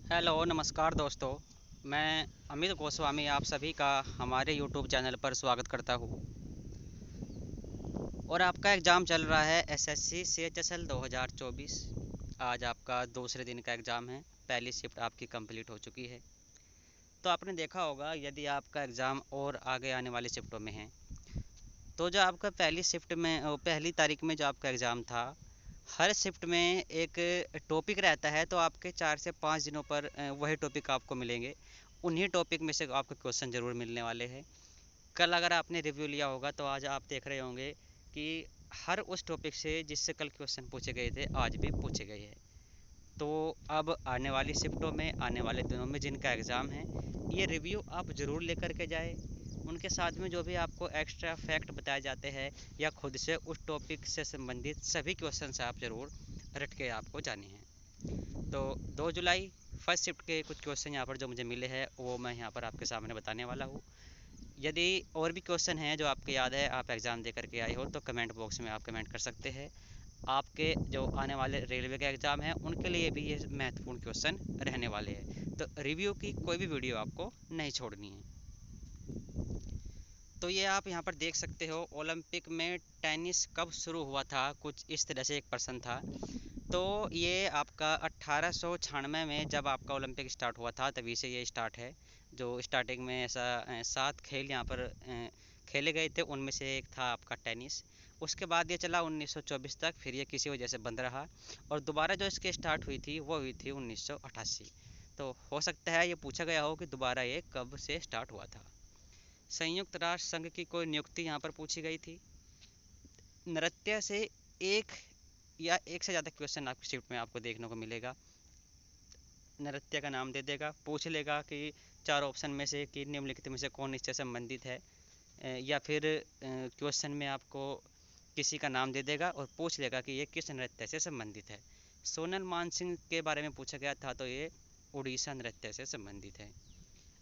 Hello नमस्कार दोस्तों। मैं अमित गोस्वामी आप सभी का हमारे यूट्यूब चैनल पर स्वागत करता हूँ। और आपका एग्ज़ाम चल रहा है एसएससी सीएचएसएल 2024। आज आपका दूसरे दिन का एग्ज़ाम है। पहली शिफ्ट आपकी कंप्लीट हो चुकी है। तो आपने देखा होगा यदि आपका एग्ज़ाम और आगे आने वाली शिफ्टों में है तो जो आपका पहली शिफ्ट में पहली तारीख में जो आपका एग्ज़ाम था, हर शिफ्ट में एक टॉपिक रहता है। तो आपके 4 से 5 दिनों पर वही टॉपिक आपको मिलेंगे। उन्हीं टॉपिक में से आपको क्वेश्चन ज़रूर मिलने वाले हैं। कल अगर आपने रिव्यू लिया होगा तो आज आप देख रहे होंगे कि हर उस टॉपिक से जिससे कल क्वेश्चन पूछे गए थे आज भी पूछे गए हैं। तो अब आने वाली शिफ्टों में आने वाले दिनों में जिनका एग्ज़ाम है, ये रिव्यू आप ज़रूर लेकर के जाए। उनके साथ में जो भी आपको एक्स्ट्रा फैक्ट बताए जाते हैं या खुद से उस टॉपिक से संबंधित सभी क्वेश्चन से आप ज़रूर रट के आपको जाने हैं। तो 2 जुलाई फर्स्ट शिफ्ट के कुछ क्वेश्चन यहाँ पर जो मुझे मिले हैं वो मैं यहाँ पर आपके सामने बताने वाला हूँ। यदि और भी क्वेश्चन हैं जो आपको याद है, आप एग्ज़ाम दे करके आए हो, तो कमेंट बॉक्स में आप कमेंट कर सकते हैं। आपके जो आने वाले रेलवे के एग्ज़ाम हैं उनके लिए भी ये महत्वपूर्ण क्वेश्चन रहने वाले हैं। तो रिव्यू की कोई भी वीडियो आपको नहीं छोड़नी है। तो ये आप यहाँ पर देख सकते हो, ओलंपिक में टेनिस कब शुरू हुआ था, कुछ इस तरह से एक प्रश्न था। तो ये आपका 1896 में जब आपका ओलंपिक स्टार्ट हुआ था तभी से ये स्टार्ट है। जो स्टार्टिंग में ऐसा 7 खेल यहाँ पर खेले गए थे, उनमें से एक था आपका टेनिस। उसके बाद ये चला 1924 तक, फिर ये किसी वजह से बंद रहा और दोबारा जो इसकी स्टार्ट हुई थी वो हुई थी 1988। तो हो सकता है ये पूछा गया हो कि दोबारा ये कब से स्टार्ट हुआ था। संयुक्त राष्ट्र संघ की कोई नियुक्ति यहाँ पर पूछी गई थी। नृत्य से एक या एक से ज़्यादा क्वेश्चन आपकी शीट में आपको देखने को मिलेगा। नृत्य का नाम दे देगा, पूछ लेगा कि 4 ऑप्शन में से कि निम्नलिखित में से कौन इससे संबंधित है। या फिर क्वेश्चन में आपको किसी का नाम दे देगा और पूछ लेगा कि ये किस नृत्य से संबंधित है। सोनल मानसिंह के बारे में पूछा गया था तो ये उड़ीसा नृत्य से संबंधित है।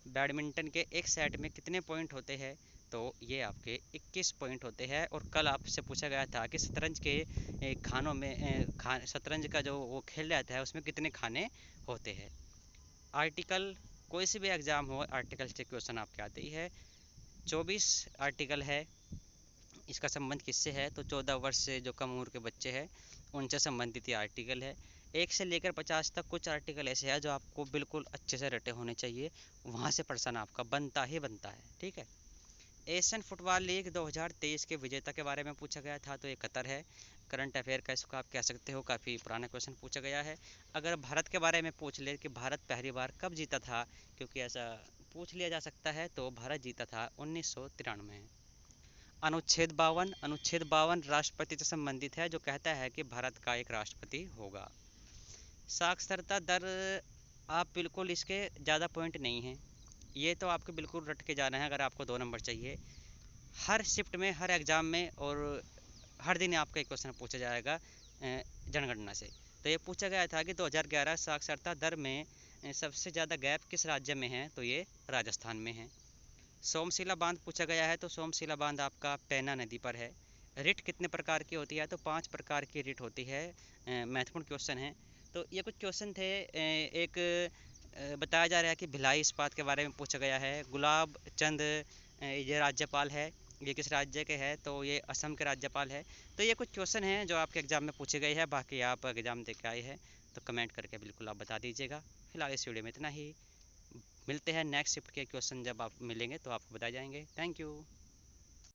बैडमिंटन के एक सेट में कितने पॉइंट होते हैं, तो ये आपके 21 पॉइंट होते हैं। और कल आपसे पूछा गया था कि शतरंज के खानों में शतरंज का जो वो खेल रहता है उसमें कितने खाने होते हैं। आर्टिकल, कोई से भी एग्ज़ाम हो आर्टिकल से क्वेश्चन आपके आते ही है। 24 आर्टिकल है। इसका संबंध किससे है, तो 14 वर्ष से जो कम उम्र के बच्चे हैं उनसे संबंधित ये आर्टिकल है। 1 से लेकर 50 तक कुछ आर्टिकल ऐसे हैं जो आपको बिल्कुल अच्छे से रटे होने चाहिए, वहाँ से प्रश्न आपका बनता ही बनता है। ठीक है। एशियन फुटबॉल लीग 2023 के विजेता के बारे में पूछा गया था तो ये कतर है। करंट अफेयर का इसको आप कह सकते हो, काफ़ी पुराना क्वेश्चन पूछा गया है। अगर भारत के बारे में पूछ ले कि भारत पहली बार कब जीता था, क्योंकि ऐसा पूछ लिया जा सकता है, तो भारत जीता था 1993। अनुच्छेद 52 राष्ट्रपति से संबंधित है, जो कहता है कि भारत का एक राष्ट्रपति होगा। साक्षरता दर, आप बिल्कुल इसके ज़्यादा पॉइंट नहीं हैं, ये तो आपको बिल्कुल रट के जाना है अगर आपको 2 नंबर चाहिए। हर शिफ्ट में, हर एग्ज़ाम में और हर दिन आपका एक क्वेश्चन पूछा जाएगा जनगणना से। तो ये पूछा गया था कि 2011 साक्षरता दर में सबसे ज़्यादा गैप किस राज्य में है, तो ये राजस्थान में है। सोमशिला बांध पूछा गया है, तो सोमशिला बांध आपका पैना नदी पर है। रिट कितने प्रकार की होती है, तो 5 प्रकार की रिट होती है। महत्वपूर्ण क्वेश्चन है। तो ये कुछ क्वेश्चन थे। एक बताया जा रहा है कि भिलाई इस्पात के बारे में पूछा गया है। गुलाब चंद ये राज्यपाल है, ये किस राज्य के हैं, तो ये असम के राज्यपाल है। तो ये कुछ क्वेश्चन हैं जो आपके एग्ज़ाम में पूछे गए हैं। बाकी आप एग्ज़ाम दे के आए हैं तो कमेंट करके बिल्कुल आप बता दीजिएगा। फिलहाल इस वीडियो में इतना ही। मिलते हैं नेक्स्ट शिफ्ट के क्वेश्चन, जब आप मिलेंगे तो आपको बताए जाएंगे। Thank you.